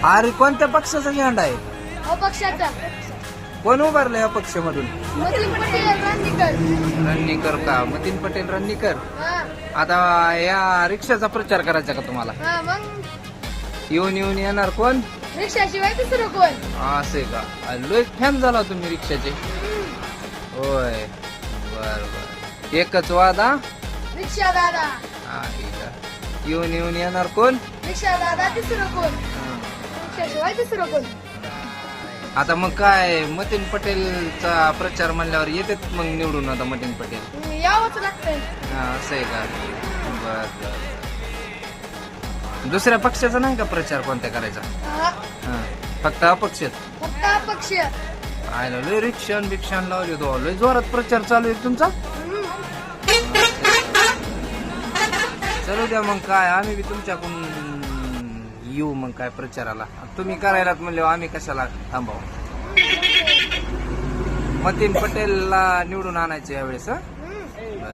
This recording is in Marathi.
अरे कोणत्या पक्षाचा झेंडा आहे? अपक्षाचा कोण उभारलंय अपक्ष मधून? मुस्लिम पटेल रांदीकर. रणनीकर का? मतीन पटेल रणनीकर. हा आता या रिक्षाचा प्रचार करायचा का तुम्हाला? हा मग येऊन येणार कोण? रिक्षाशिवाय दुसरं कोण? असे का? लोक फॅन झाला तुम्ही रिक्षाचे? होय, बर बर. एकच वादा. रिक्षा दादा. हा ठीक आहे. येऊन येणार कोण? रिक्षा दादा दुसरं कोण? हा. रिक्षाशिवाय दुसरं कोण? आता मग काय मतीन पटेलचा प्रचार म्हणल्यावर येतात मग निवडून आता मतीन पटेल. यावंच लागतंय. हा असं आहे का? बर बर. दुसऱ्या पक्षाचा नाही का प्रचार कोणत्या करायचा? हा, हा. फक्त अपक्ष. फक्त अपक्ष. आयला लय रिक्षान बिक्षान लावले तो. लय जोरात प्रचार चालू आहे तुमचा. चलू द्या मग काय, आम्ही बी तुमच्याकडून येऊ मग काय प्रचाराला. तुम्ही करायलात म्हणले आम्ही कशाला थांबाव. मतीन पटेलला निवडून आणायचे यावेळेस.